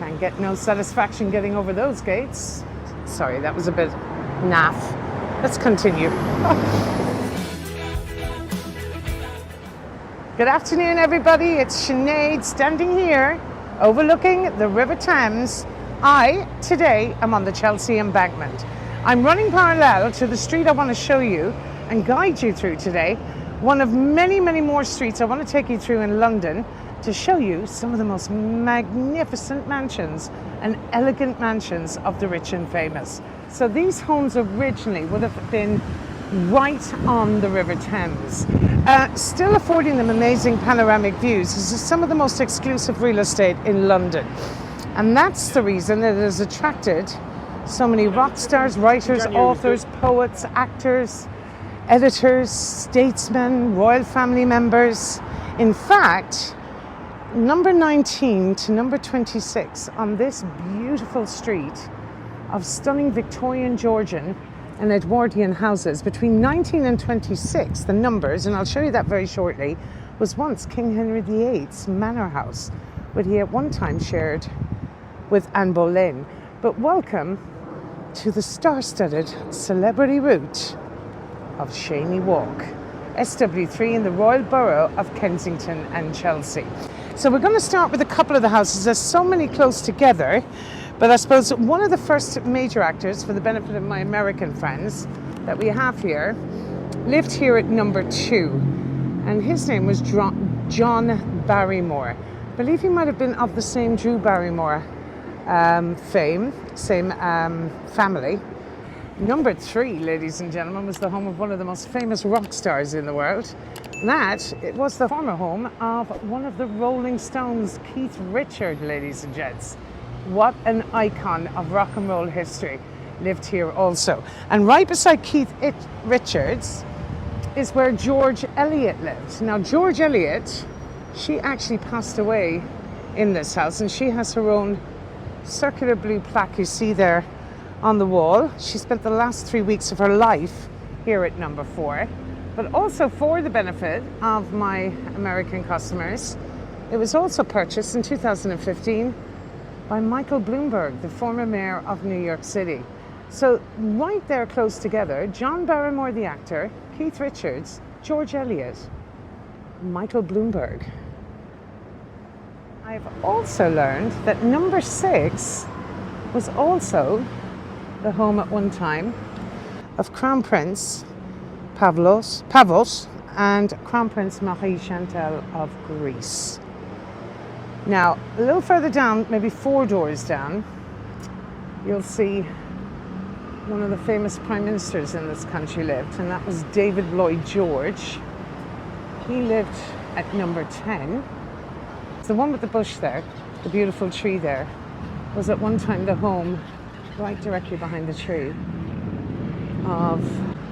Can't get no satisfaction getting over those gates. Sorry, that was a bit naff. Let's continue. Good afternoon, everybody. It's Sinead standing here overlooking the River Thames. Today, I'm on the Chelsea embankment. I'm running parallel to the street I want to show you and guide you through today. One of many, many more streets I want to take you through in London to show you some of the most magnificent mansions and elegant mansions of the rich and famous. So these homes originally would have been right on the River Thames, still affording them amazing panoramic views. This is some of the most exclusive real estate in London. And that's the reason that it has attracted so many rock stars, writers, authors, poets, actors, editors, statesmen, royal family members. In fact, number 19 to number 26 on this beautiful street of stunning Victorian, Georgian and Edwardian houses, between 19 and 26, the numbers, and I'll show you that very shortly, was once King Henry VIII's manor house, which he at one time shared with Anne Boleyn. But welcome to the star-studded celebrity route of Cheyne Walk, SW3 in the Royal Borough of Kensington and Chelsea. So we're going to start with a couple of the houses. There's so many close together, but I suppose one of the first major actors, for the benefit of my American friends that we have here, lived here at number 2, and his name was John Barrymore. I believe he might have been of the same Drew Barrymore same family. Number 3, ladies and gentlemen, was the home of one of the most famous rock stars in the world. It was the former home of one of the Rolling Stones, Keith Richards, ladies and gents. What an icon of rock and roll history lived here also. And right beside Keith Richards is where George Eliot lived. Now, George Eliot, she actually passed away in this house, and she has her own circular blue plaque you see there on the wall. She spent the last 3 weeks of her life here at number 4. But also, for the benefit of my American customers, it was also purchased in 2015 by Michael Bloomberg, the former mayor of New York City. So right there close together, John Barrymore the actor, Keith Richards, George Eliot, Michael Bloomberg. I've also learned that number 6 was also the home at one time of Crown Prince Pavlos and Crown Prince Marie Chantal of Greece. Now, a little further down, maybe 4 doors down, you'll see one of the famous prime ministers in this country lived, and that was David Lloyd George. He lived at number 10. The one with the bush there, the beautiful tree there, was at one time the home, right directly behind the tree, of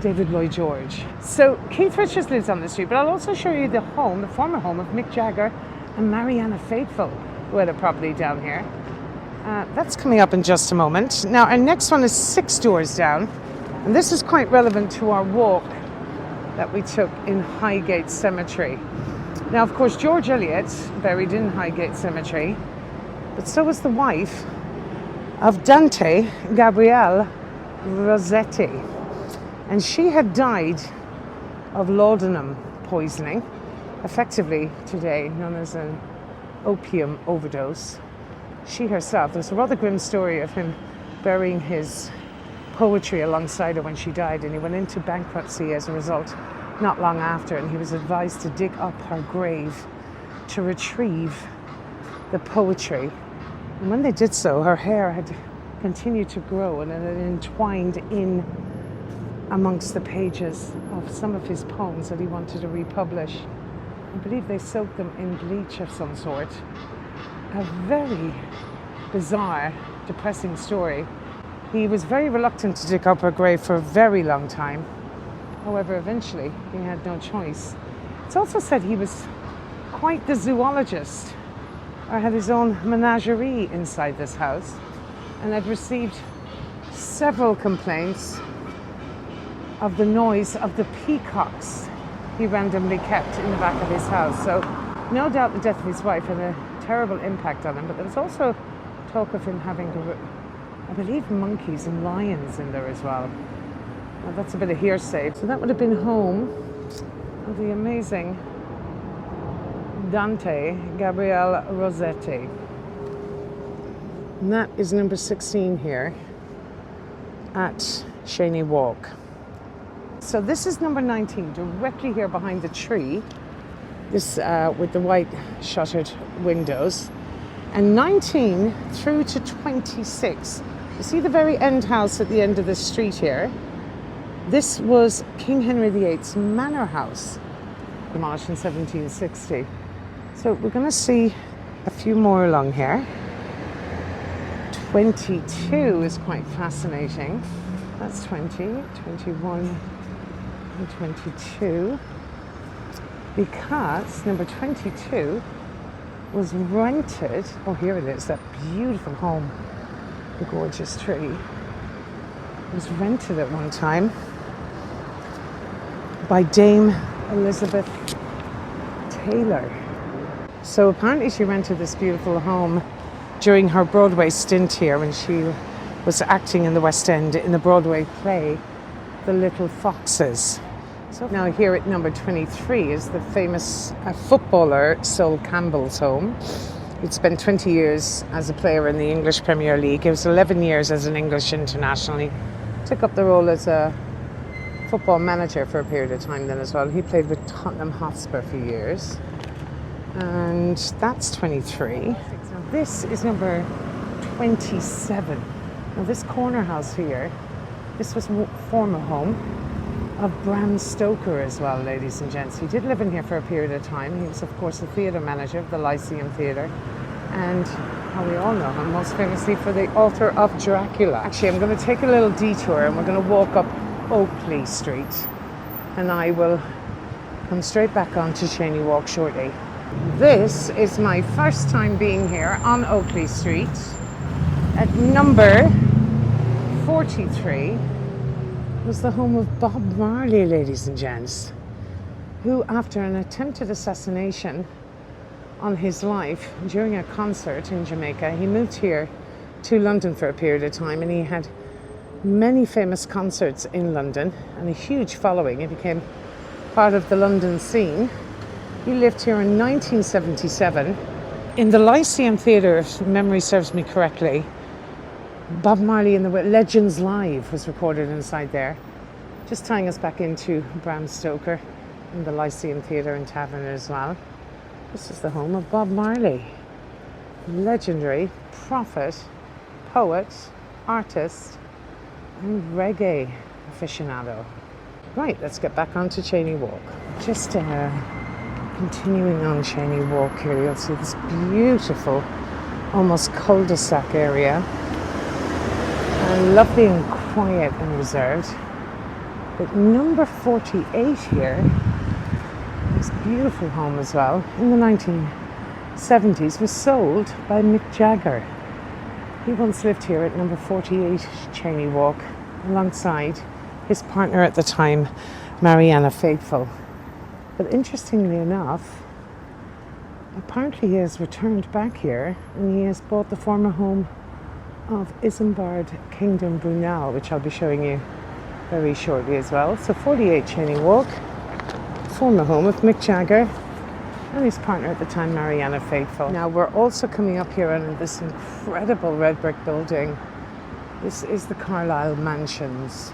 David Lloyd George. So Keith Richards lives on the street, but I'll also show you the former home of Mick Jagger and Mariana Faithfull, who had a property down here. That's coming up in just a moment. Now, our next one is 6 doors down, and this is quite relevant to our walk that we took in Highgate Cemetery. Now, of course, George Eliot buried in Highgate Cemetery, but so was the wife of Dante Gabrielle Rossetti, and she had died of laudanum poisoning, effectively today known as an opium overdose. She herself, there's a rather grim story of him burying his poetry alongside her when she died, and he went into bankruptcy as a result not long after, and he was advised to dig up her grave to retrieve the poetry. And when they did so, her hair had continued to grow and it had entwined in amongst the pages of some of his poems that he wanted to republish. I believe they soaked them in bleach of some sort. A very bizarre, depressing story. He was very reluctant to dig up her grave for a very long time. However, eventually he had no choice. It's also said he was quite the zoologist, or had his own menagerie inside this house, and had received several complaints of the noise of the peacocks he randomly kept in the back of his house. So no doubt the death of his wife had a terrible impact on him, but there was also talk of him having, I believe, monkeys and lions in there as well. Well, that's a bit of hearsay. So that would have been home of the amazing Dante Gabriel Rossetti. And that is number 16 here at Cheyne Walk. So this is number 19, directly here behind the tree. This with the white shuttered windows. And 19 through to 26. You see the very end house at the end of the street here? This was King Henry VIII's manor house, demolished in 1760. So we're going to see a few more along here. 22 is quite fascinating. That's 20, 21 and 22. Because number 22 was rented. Oh, here it is, that beautiful home, the gorgeous tree. It was rented at one time by Dame Elizabeth Taylor. So apparently she rented this beautiful home during her Broadway stint here when she was acting in the West End in the Broadway play, The Little Foxes. So now here at number 23 is the famous footballer Sol Campbell's home. He'd spent 20 years as a player in the English Premier League. He was 11 years as an English international. He took up the role as a football manager for a period of time then as well. He played with Tottenham Hotspur for years. And that's 23. Now this is number 27. Now this corner house here, this was former home of Bram Stoker as well, ladies and gents. He did live in here for a period of time. He was, of course, the theatre manager of the Lyceum Theatre. And how we all know him, most famously for the author of Dracula. Actually, I'm going to take a little detour and we're going to walk up Oakley Street. And I will come straight back onto Cheyne Walk shortly. This is my first time being here on Oakley Street at number 43. Was the home of Bob Marley, ladies and gents, who, after an attempted assassination on his life during a concert in Jamaica, he moved here to London for a period of time, and he had many famous concerts in London and a huge following. He became part of the London scene. He lived here in 1977 in the Lyceum Theatre, if memory serves me correctly. Bob Marley and the Legends Live was recorded inside there, just tying us back into Bram Stoker and the Lyceum Theatre and Tavern as well. This is the home of Bob Marley, legendary prophet, poet, artist and reggae aficionado. Right, let's get back onto Cheyne Walk. Just continuing on Cheyne Walk here, you'll see this beautiful, almost cul-de-sac area. Lovely and quiet and reserved. But number 48 here, this beautiful home as well, in the 1970s, was sold by Mick Jagger. He once lived here at number 48 Cheyne Walk alongside his partner at the time, Mariana Faithfull. But interestingly enough, apparently he has returned back here and he has bought the former home of Isambard Kingdom Brunel, which I'll be showing you very shortly as well. So 48 Cheyne Walk, former home of Mick Jagger and his partner at the time, Mariana Faithfull. Now we're also coming up here on this incredible red brick building. This is the Carlyle Mansions,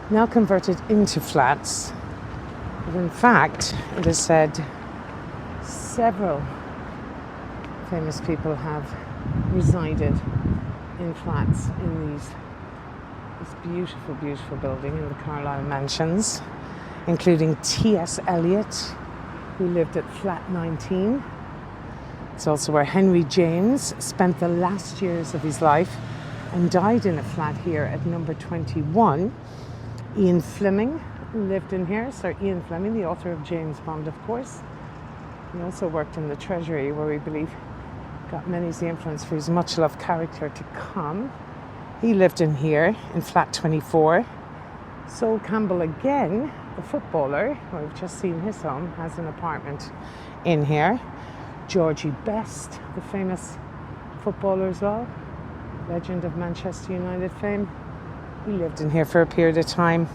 now converted into flats. But in fact, it is said several famous people have resided in flats in this beautiful, beautiful building in the Carlyle Mansions, including T.S. Eliot, who lived at flat 19. It's also where Henry James spent the last years of his life and died in a flat here at number 21. Ian Fleming lived in here, Sir Ian Fleming, the author of James Bond, of course. He also worked in the Treasury, where we believe got many of the influence for his much-loved character to come. He lived in here, in flat 24. Sol Campbell again, the footballer, who I've just seen his home, has an apartment in here. Georgie Best, the famous footballer as well, legend of Manchester United fame. He lived in here for a period of time.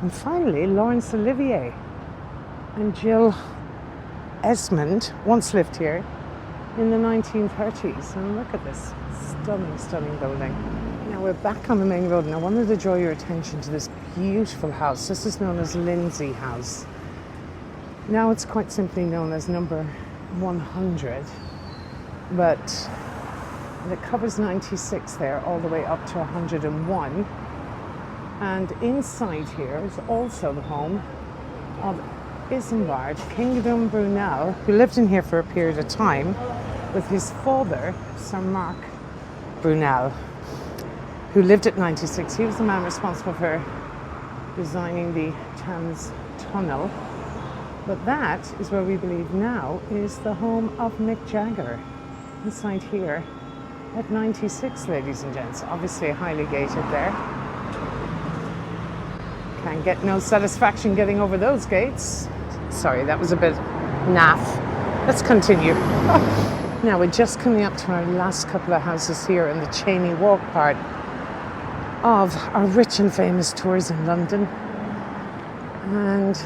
And finally, Laurence Olivier and Jill Esmond once lived here in the 1930s. And look at this stunning, stunning building. Now we're back on the main road, and I wanted to draw your attention to this beautiful house. This is known as Lindsay House. Now it's quite simply known as number 100, but it covers 96 there all the way up to 101. And inside here is also the home of Isambard Kingdom Brunel, who lived in here for a period of time with his father, Sir Mark Brunel, who lived at 96. He was the man responsible for designing the Thames Tunnel. But that is where we believe now is the home of Mick Jagger, inside here at 96, ladies and gents. Obviously highly gated there. Can't get no satisfaction getting over those gates. Sorry, that was a bit naff. Let's continue. Now we're just coming up to our last couple of houses here in the Cheyne Walk part of our rich and famous tours in London. And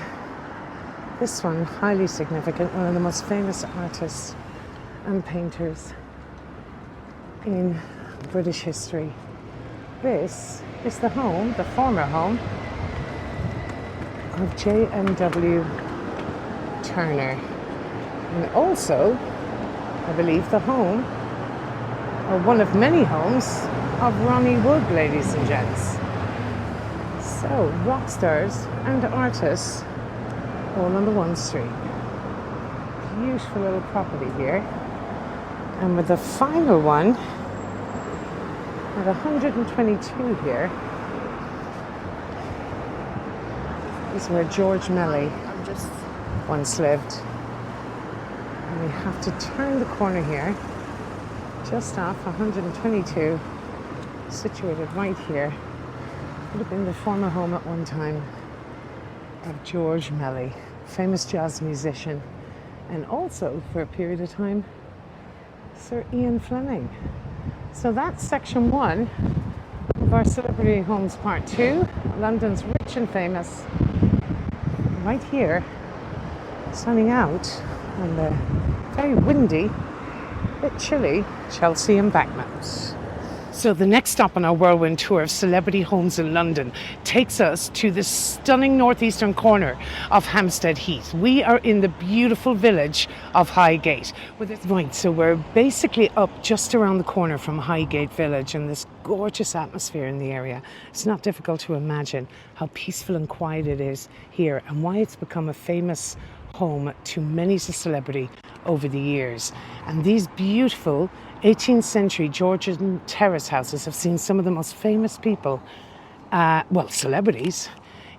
this one, highly significant, one of the most famous artists and painters in British history. This is the home, the former home, of J.M.W. Turner. And also, I believe, the home, or one of many homes, of Ronnie Wood, ladies and gents. So, rock stars and artists all on the one street. Beautiful little property here. And with the final one at 122 here is where George Melly once lived. And we have to turn the corner here, just off 122, situated right here. Would have been the former home at one time of George Melly, famous jazz musician, and also for a period of time Sir Ian Fleming. So that's section 1 of our Celebrity Homes Part 2, London's rich and famous, right here, sunning out on the very windy, bit chilly Chelsea Embankment. So the next stop on our whirlwind tour of celebrity homes in London takes us to the stunning northeastern corner of Hampstead Heath. We are in the beautiful village of Highgate. Right, so we're basically up just around the corner from Highgate Village, and this gorgeous atmosphere in the area. It's not difficult to imagine how peaceful and quiet it is here, and why it's become a famous home to many a celebrity over the years. And these beautiful 18th century Georgian terrace houses have seen some of the most famous people, celebrities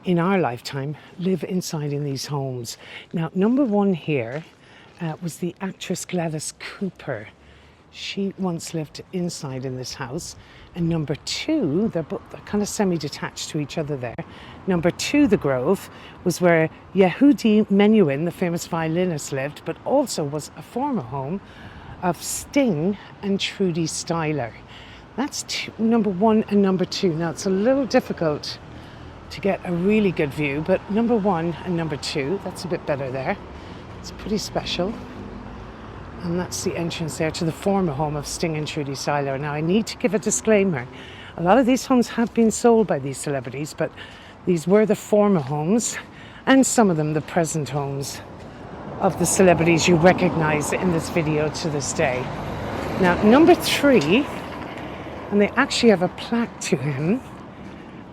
in our lifetime, live inside in these homes. Now, number 1 here was the actress Gladys Cooper. She once lived inside in this house. And number 2, they're kind of semi-detached to each other there. Number 2, the Grove, was where Yehudi Menuhin, the famous violinist, lived, but also was a former home of Sting and Trudy Styler. That's number 1 and number 2. Now, it's a little difficult to get a really good view, but number 1 and number 2, that's a bit better there. It's pretty special. And that's the entrance there to the former home of Sting and Trudy Styler. Now, I need to give a disclaimer. A lot of these homes have been sold by these celebrities, but these were the former homes, and some of them the present homes of the celebrities you recognize in this video to this day. Now, number 3, and they actually have a plaque to him,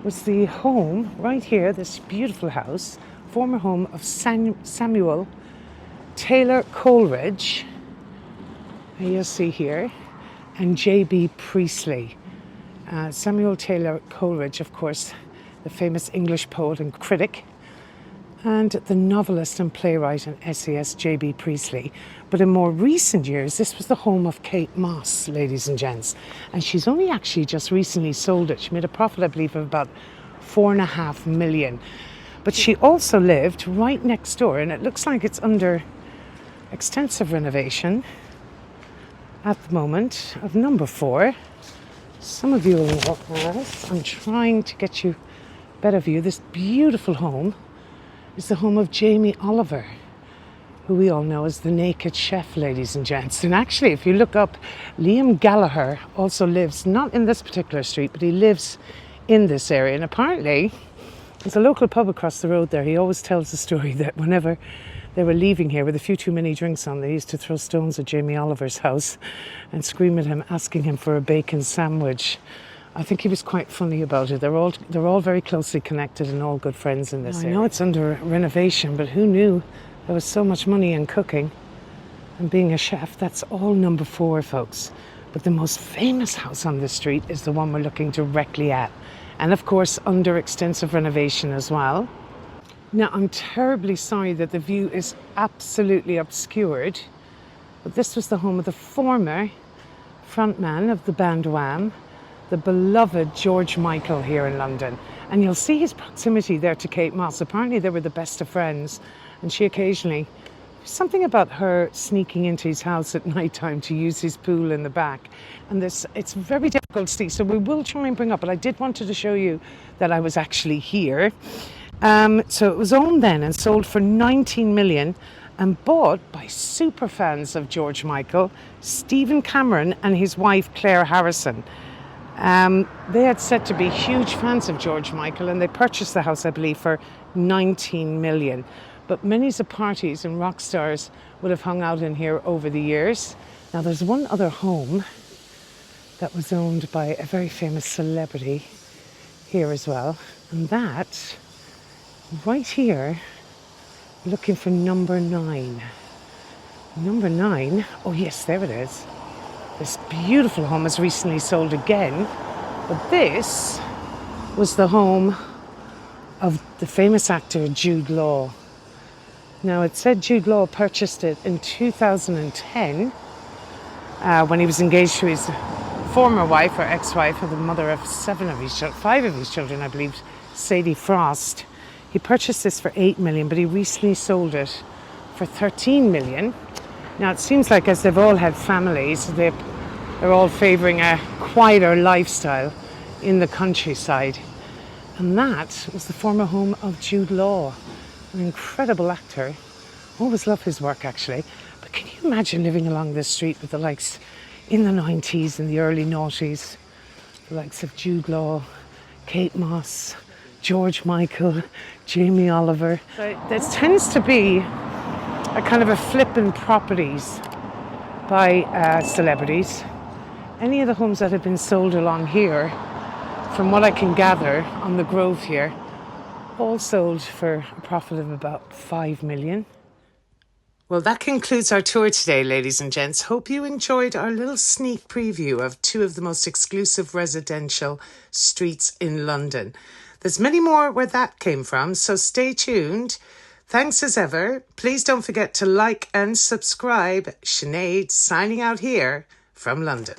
was the home right here, this beautiful house, former home of Samuel Taylor Coleridge, and you'll see here, and J.B. Priestley. Samuel Taylor Coleridge, of course, the famous English poet and critic, and the novelist and playwright and essayist J.B. Priestley. But in more recent years, this was the home of Kate Moss, ladies and gents. And she's only actually just recently sold it. She made a profit, I believe, of about $4.5 million. But she also lived right next door, and it looks like it's under extensive renovation at the moment, of number 4. Some of you will know this. I'm trying to get you a better view. This beautiful home is the home of Jamie Oliver, who we all know as the Naked Chef, ladies and gents. And actually, if you look up, Liam Gallagher also lives, not in this particular street, but he lives in this area. And apparently, there's a local pub across the road there. He always tells the story that whenever they were leaving here with a few too many drinks on, they used to throw stones at Jamie Oliver's house and scream at him, asking him for a bacon sandwich. I think he was quite funny about it. They're all very closely connected and all good friends in this area. I know it's under renovation, but who knew there was so much money in cooking and being a chef? That's all number 4, folks. But the most famous house on this street is the one we're looking directly at. And of course, under extensive renovation as well. Now, I'm terribly sorry that the view is absolutely obscured, but this was the home of the former frontman of the band Wham, the beloved George Michael here in London. And you'll see his proximity there to Kate Moss. Apparently they were the best of friends, and she occasionally, something about her sneaking into his house at night time to use his pool in the back. And it's very difficult to see, so we will try and bring up, but I did wanted to show you that I was actually here. So it was owned then and sold for 19 million and bought by super fans of George Michael, Stephen Cameron and his wife Claire Harrison. They had said to be huge fans of George Michael, and they purchased the house, I believe, for 19 million. But many of the parties and rock stars would have hung out in here over the years. Now there's one other home that was owned by a very famous celebrity here as well, and that right here, looking for number 9. Number 9, oh yes, there it is. This beautiful home has recently sold again, but this was the home of the famous actor Jude Law. Now, it said Jude Law purchased it in 2010 when he was engaged to his former wife or ex-wife, or the mother of 5 of his children, I believe, Sadie Frost. He purchased this for 8 million, but he recently sold it for 13 million. Now, it seems like as they've all had families, they're all favouring a quieter lifestyle in the countryside. And that was the former home of Jude Law, an incredible actor. Always loved his work, actually. But can you imagine living along this street with the likes in the 90s and the early noughties, the likes of Jude Law, Kate Moss, George Michael, Jamie Oliver. There tends to be a kind of a flip in properties by celebrities. Any of the homes that have been sold along here, from what I can gather on the Grove here, all sold for a profit of about 5 million. Well, that concludes our tour today, ladies and gents. Hope you enjoyed our little sneak preview of 2 of the most exclusive residential streets in London. There's many more where that came from, so stay tuned. Thanks as ever. Please don't forget to like and subscribe. Sinead signing out here from London.